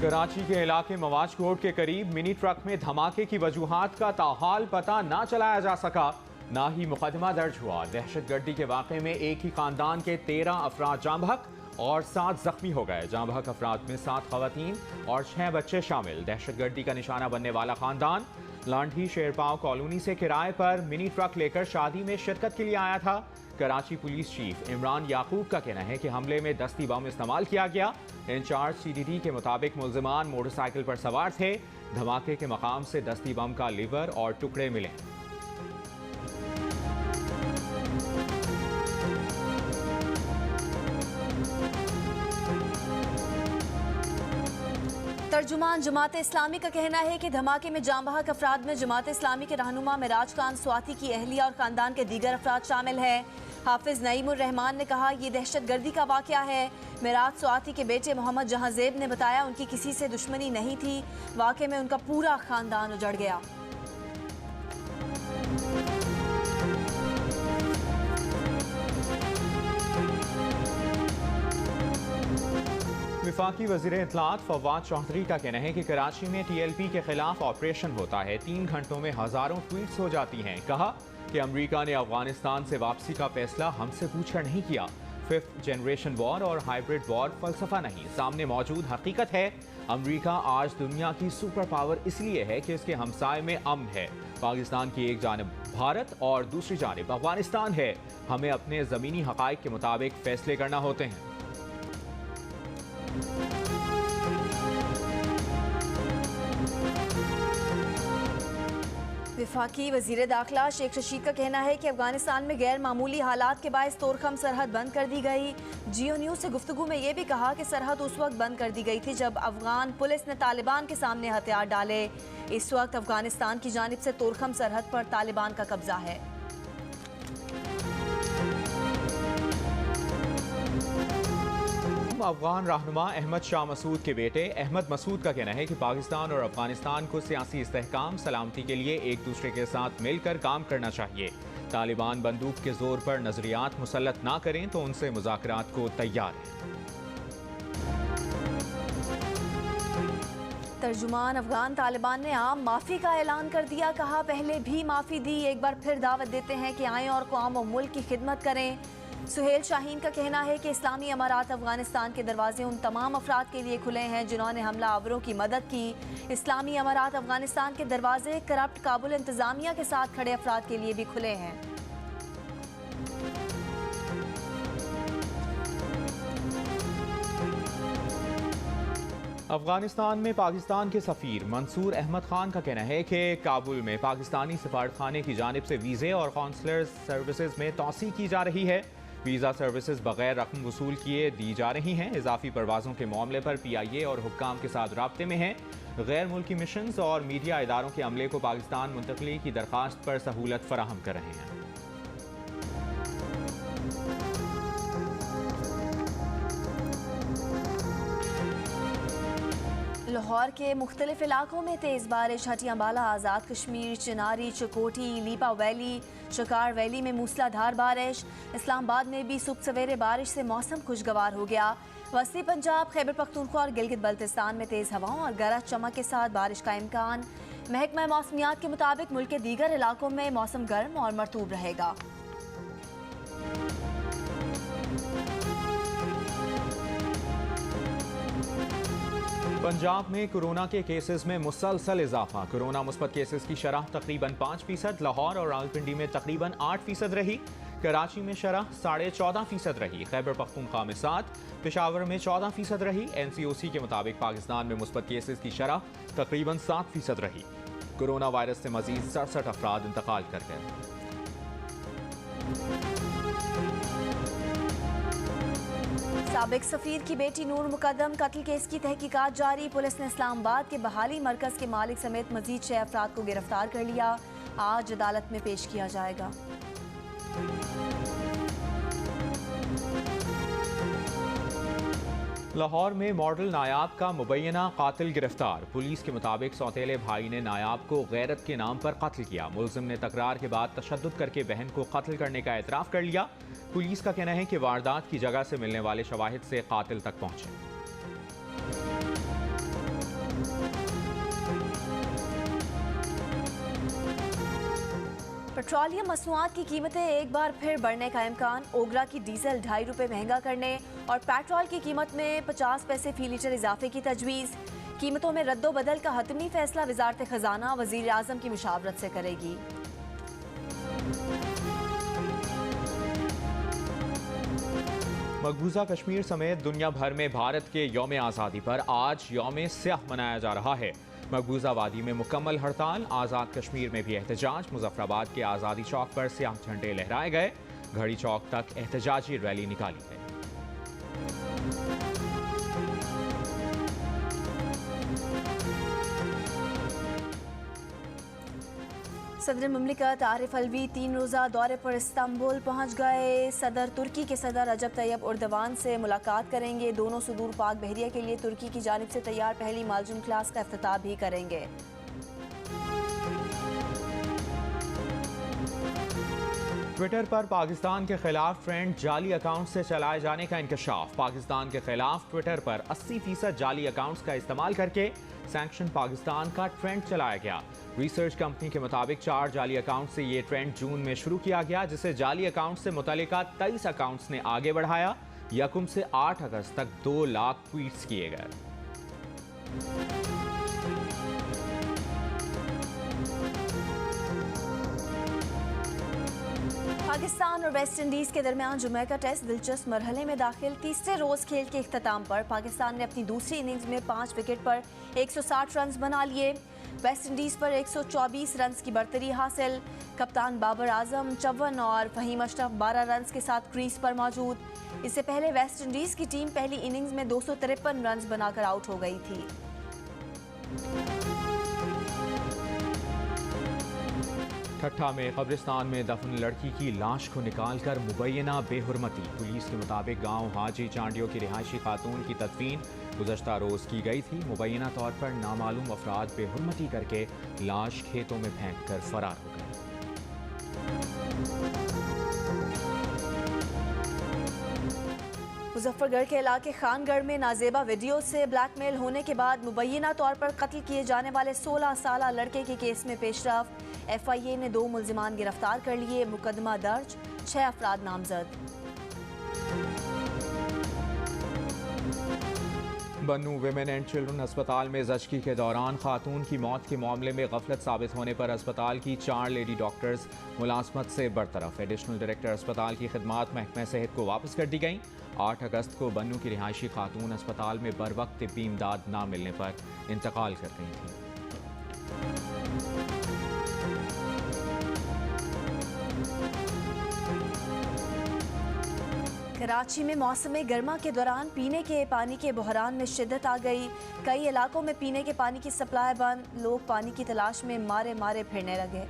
कराची के इलाके मवाज कोर्ट के करीब मिनी ट्रक में धमाके की वजूहात का ताहाल पता ना चलाया जा सका, ना ही मुकदमा दर्ज हुआ। दहशतगर्दी के वाक़े में एक ही खानदान के 13 अफराद जाँ बहक और 7 जख्मी हो गए। जाँ बहक अफराद में 7 खवातीन और 6 बच्चे शामिल। दहशतगर्दी का निशाना बनने वाला खानदान लांढी शेरपाव कॉलोनी से किराए पर मिनी ट्रक लेकर शादी में शिरकत के लिए आया था। कराची पुलिस चीफ इमरान याकूब का कहना है कि हमले में दस्ती बम इस्तेमाल किया गया। इंचार्ज CDD के मुताबिक मुल्जिमान मोटरसाइकिल पर सवार थे। धमाके के मकाम से दस्ती बम का लीवर और टुकड़े मिले। तर्जुमान जमात इस्लामी का कहना है कि धमाके में जाँ बहक अफराद में जमात इस्लामी के रहनुमा मिराज खान स्वाति की अहलिया और खानदान के दीगर अफराद शामिल हैं। हाफिज नईमुर रहमान ने कहा, ये दहशतगर्दी का वाक़या है। मिराज स्वाति के बेटे मोहम्मद जहांजेब ने बताया, उनकी किसी से दुश्मनी नहीं थी। वाक़े में उनका पूरा खानदान उजड़ गया। वफाकी वज़ीर इत्तलात फवाद चौधरी का कहना है कि कराची में TLP के खिलाफ ऑपरेशन होता है। 3 घंटों में हज़ारों ट्वीट्स हो जाती हैं। कहा कि अमेरिका ने अफगानिस्तान से वापसी का फैसला हमसे पूछकर नहीं किया। 5th जनरेशन वॉर और हाइब्रिड वॉर फलसफा नहीं, सामने मौजूद हकीकत है। अमेरिका आज दुनिया की सुपर पावर इसलिए है कि इसके हमसाये में अमन है। पाकिस्तान की एक जानब भारत और दूसरी जानब अफगानिस्तान है। हमें अपने ज़मीनी हक़ाइक़ के मुताबिक फैसले करना होते हैं। वफाकी वज़ीर दाखिला शेख रशीद का कहना है कि अफगानिस्तान में गैर मामूली हालात के बायस तोरखम सरहद बंद कर दी गई। जियो न्यूज़ से गुफ्तगू में ये भी कहा कि सरहद उस वक्त बंद कर दी गई थी जब अफगान पुलिस ने तालिबान के सामने हथियार डाले। इस वक्त अफगानिस्तान की जानिब से तोरखम सरहद पर तालिबान का कब्जा है। अफगान रहनुमा अहमद शाह मसूद के बेटे अहमद मसूद का कहना है कि पाकिस्तान और अफगानिस्तान को सियासी इस्तेहकाम सलामती के लिए एक दूसरे के साथ मिलकर काम करना चाहिए। तालिबान बंदूक के जोर पर नजरियात मुसल्लत ना करें तो उनसे मुज़ाकरात को तैयार हैं। तर्जुमान अफगान तालिबान ने आम माफ़ी का ऐलान कर दिया। कहा, पहले भी माफ़ी दी, एक बार फिर दावत देते हैं कि आएँ और कौम और मुल्क की खिदमत करें। सुहेल शाहीन का कहना है कि इस्लामी अमारात अफगानिस्तान के दरवाजे उन तमाम अफराद के लिए खुले हैं जिन्होंने हमला आवरों की मदद की। इस्लामी अमारात अफगानिस्तान के दरवाजे करप्ट काबुल इंतजामिया के साथ खड़े अफराद के लिए भी खुले हैं। अफगानिस्तान में पाकिस्तान के सफ़ीर मंसूर अहमद खान का कहना है कि काबुल में पाकिस्तानी सफारतखाने की जानिब से वीज़े और कौंसलर सर्विसेज में तोसी की जा रही है। वीज़ा सर्विसेज बगैर रकम वसूल किए दी जा रही हैं। इजाफी परवाज़ों के मामले पर PIA और हुक्काम के साथ राब्ते में हैं। गैर मुल्की मिशंस और मीडिया इदारों के अमले को पाकिस्तान मुंतकली की दरख्वास्त पर सहूलत फराहम कर रहे हैं। लाहौर के मुख्तलिफ इलाकों में तेज़ बारिश। हटियाबाला, आज़ाद कश्मीर, चिनारी, चकोटी, लीपा वैली, चकार वैली में मूसलाधार बारिश। इस्लामाबाद में भी सुबह सवेरे बारिश से मौसम खुशगवार हो गया। वस्ती पंजाब, खैबर पख्तूनख्वा और गिलगित बल्तिस्तान में तेज़ हवाओं और गरज चमक के साथ बारिश का इम्कान। महकमा मौसमियात के मुताबिक मुल्क के दीगर इलाकों में मौसम गर्म और मरतूब रहेगा। पंजाब में कोरोना के केसेस में मुसलसल इजाफा। कोरोना मुस्बत केसेस की शरह तकरीबन 5%। लाहौर और रावलपिंडी में तकरीबन 8% रही। कराची में शरह 14.5% रही। खैबर पख्तूनख्वा में 7, पेशावर में 14% रही। NCOC के मुताबिक पाकिस्तान में मुस्बत केसेस की शरह तकरीबन 7% रही। कोरोना वायरस से मजीद 67 अफराद इंतकाल कर गए। साबिक सफीर की बेटी नूर मुकद्दम कत्ल केस की तहकीकात जारी। पुलिस ने इस्लामाबाद के बहाली मरकज के मालिक समेत मजीद 6 अफराद को गिरफ्तार कर लिया। आज अदालत में पेश किया जाएगा। लाहौर में मॉडल नायाब का मुबैना कातिल गिरफ्तार। पुलिस के मुताबिक सौतेले भाई ने नायाब को गैरत के नाम पर कत्ल किया। मुलजिम ने तकरार के बाद तशद्दुद करके बहन को कत्ल करने का एतराफ़ कर लिया। पुलिस का कहना है कि वारदात की जगह से मिलने वाले शवाहिद से कातिल तक पहुंचे। पेट्रोलियम मसनूआत की कीमतें एक बार फिर बढ़ने का इम्कान। ओगरा की डीजल ₹2.5 महंगा करने और पेट्रोल की कीमत में 50 पैसे फी लीटर इजाफे की तजवीज़। कीमतों में रद्दोबदल का हतमी फैसला वजारत खजाना वजीर आजम की मुशावरत से करेगी। मकबूजा कश्मीर समेत दुनिया भर में भारत के यौम आज़ादी पर आज यौम स्याह मनाया जा रहा है। मकबूजा वादी में मुकम्मल हड़ताल, आज़ाद कश्मीर में भी एहतजाज। मुजफ्फराबाद के आज़ादी चौक पर स्याह झंडे लहराए गए। घड़ी चौक तक एहतजाजी रैली निकाली गई। सदर मुमलिकत आरिफ अलवी 3 रोज़ा दौरे पर इस्तांबुल पहुंच गए। सदर तुर्की के सदर रजब तैयब उर्दवान से मुलाकात करेंगे। दोनों सुदूर पाक बहरिया के लिए तुर्की की जानिब से तैयार पहली मालजूम क्लास का इफ्तिताह भी करेंगे। ट्विटर पर पाकिस्तान के खिलाफ ट्रेंड जाली अकाउंट से चलाए जाने का इंकशाफ। पाकिस्तान के खिलाफ ट्विटर पर 80% जाली अकाउंट्स का इस्तेमाल करके सैंक्शन पाकिस्तान का ट्रेंड चलाया गया। रिसर्च कंपनी के मुताबिक 4 जाली अकाउंट से ये ट्रेंड जून में शुरू किया गया, जिसे जाली अकाउंट से मुतल्लिका 23 अकाउंट्स ने आगे बढ़ाया। यकुम से 8 अगस्त तक 2 लाख ट्वीट्स किए गए। पाकिस्तान और वेस्ट इंडीज के दरमियान जुमे का टेस्ट दिलचस्प मरहले में दाखिल। तीसरे रोज खेल के इख्तिताम पर पाकिस्तान ने अपनी दूसरी इनिंग्स में 5 विकेट पर 160 रन बना लिए। वेस्ट इंडीज पर 124 रन की बढ़तरी हासिल। कप्तान बाबर आजम 54 और फहीम अशरफ 12 रन के साथ क्रीज पर मौजूद। इससे पहले वेस्ट इंडीज की टीम पहली इनिंग्स में 253 रन बनाकर आउट हो गई थी। ठट्ठा में कब्रिस्तान में दफन लड़की की लाश को निकालकर मुबैना बेहुरमती। पुलिस के मुताबिक गांव हाजी चांडियों की रिहायशी खातून की तदफीन गुज़श्ता रोज़ की गई थी। मुबैना तौर पर नामालूम अफराद बेहुरमती करके लाश खेतों में फेंक कर फरार हो गए। मुजफ्फरगढ़ के इलाके खानगढ़ में नाजेबा वीडियो से ब्लैकमेल होने के बाद मुबैना तौर पर कत्ल किए जाने वाले 16 साला लड़के के केस में पेशरफ। FIA ने 2 मुल्जिमान गिरफ्तार कर लिए। मुकदमा दर्ज, 6 अफराद नामजद। बन्नू विमेन एंड चिल्ड्रन अस्पताल में ज़चगी के दौरान खातून की मौत के मामले में गफलत साबित होने पर अस्पताल की 4 लेडी डॉक्टर्स मुलाजमत से बरतरफ। एडिशनल डायरेक्टर अस्पताल की खिदमात महकमा सेहत को वापस कर दी गई। 8 अगस्त को बन्नू की रिहायशी खातून अस्पताल में बर वक्त तिब्बी इमदाद न मिलने पर इंतकाल कर गई थी। कराची में मौसम गर्मा के दौरान पीने के पानी के बहरान में शिद्दत आ गई। कई इलाकों में पीने के पानी की सप्लाई बंद। लोग पानी की तलाश में मारे मारे फिरने लगे।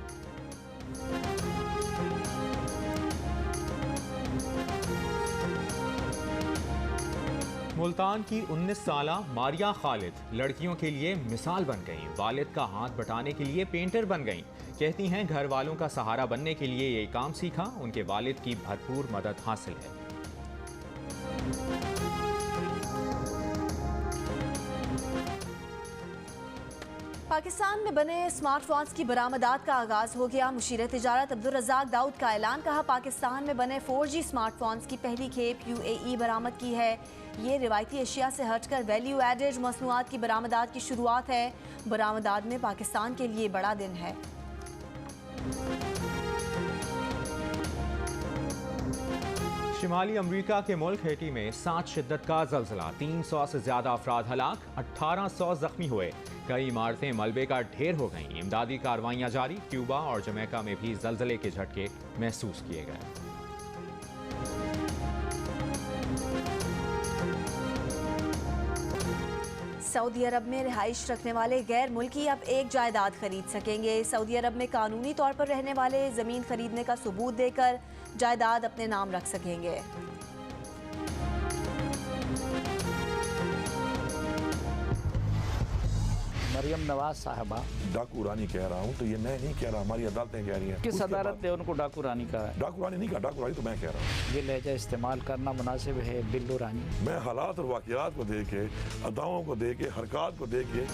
मुल्तान की 19 साला मारिया खालिद लड़कियों के लिए मिसाल बन गई। वालिद का हाथ बटाने के लिए पेंटर बन गई। कहती हैं घर वालों का सहारा बनने के लिए ये काम सीखा। उनके वालिद की भरपूर मदद हासिल है। पाकिस्तान में बने स्मार्टफोन्स की बरामदात का आगाज हो गया। मुशीर तिजारत अब्दुल रज़ाक दाऊद का ऐलान। कहा, पाकिस्तान में बने 4G स्मार्टफोन्स की पहली खेप UAE बरामद की है। ये रिवायती अशिया से हटकर वैल्यू एडेड मसनूआत की बरामदात की शुरुआत है। बरामदात में पाकिस्तान के लिए बड़ा दिन है। शिमाली अमरीका के मुल्क हैटी में 7 शिद्दत का जलजला। 300 से ज्यादा अफराद हलाक, 1800 जख्मी हुए। कई इमारतें मलबे का ढेर हो गईं। इमदादी कार्रवाइयां जारी। क्यूबा और जमैका में भी जलजले के झटके महसूस किए गए। सऊदी अरब में रिहाइश रखने वाले गैर मुल्की अब एक जायदाद खरीद सकेंगे। सऊदी अरब में कानूनी तौर पर रहने वाले जमीन खरीदने का सबूत देकर जायदाद अपने नाम रख सकेंगे। मरियम नवाज साहबा। डाकू रानी कह रहा हूँ तो ये मैं नहीं कह रहा, हमारी अदालतें कह रही हैं। किस अदालत ने उनको डाकू रानी कहा है? डाकू रानी नहीं कहा, डाकू रानी तो मैं कह रहा हूँ। ये लहजा इस्तेमाल करना मुनासिब है बिल्लू रानी? मैं हालात और वाक़यात को देख के, अदाओं को देख के, हरकत को देख के।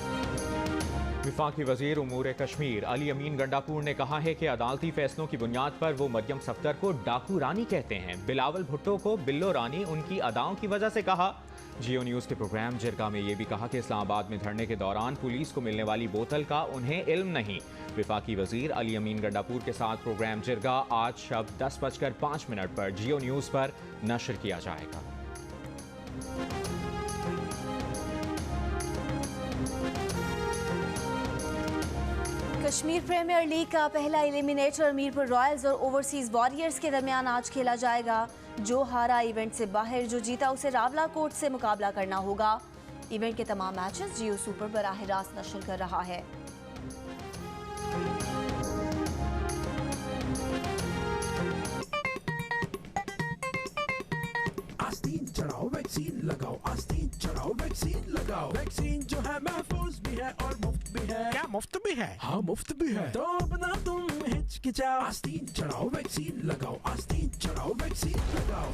वफाकी वजीर उमूर कश्मीर अली अमीन गंडापुर ने कहा है कि अदालती फैसलों की बुनियाद पर वो मरियम सफ्दर को डाकू रानी कहते हैं। बिलावल भुट्टो को बिल्लो रानी उनकी अदाओं की वजह से कहा। जियो न्यूज़ के प्रोग्राम जिरगा में ये भी कहा कि इस्लामाबाद में धरने के दौरान पुलिस को मिलने वाली बोतल का उन्हें इल्म नहीं। वफाकी वजीर अली अमीन गंडापुर के साथ प्रोग्राम जिरगा आज शब 10:05 पर जियो न्यूज़ पर नशर किया जाएगा। कश्मीर प्रीमियर लीग का पहला एलिमिनेटर मीरपुर रॉयल्स और ओवरसीज वॉरियर्स के दरमियान आज खेला जाएगा। जो हारा इवेंट से बाहर, जो जीता उसे रावला कोट से मुकाबला करना होगा। इवेंट के तमाम मैचेस जियो सुपर बराह रास्त नशर कर रहा है। आस्तीन चढ़ाओ वैक्सीन लगाओ, आस्तीन चढ़ाओ वैक्सीन लगाओ। वैक्सीन जो है महफूज भी है और मुफ्त भी है। क्या मुफ्त भी है? हाँ मुफ्त भी है, तो अब ना तुम हिचकिचाओ। आस्तीन चढ़ाओ वैक्सीन लगाओ, आस्तीन चढ़ाओ वैक्सीन लगाओ।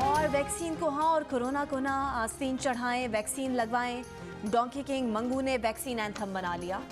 और वैक्सीन को हाँ और कोरोना को ना, आस्तीन चढ़ाएं, वैक्सीन लगवाएं। डोंकी किंग मंगू ने वैक्सीन एंथम बना लिया।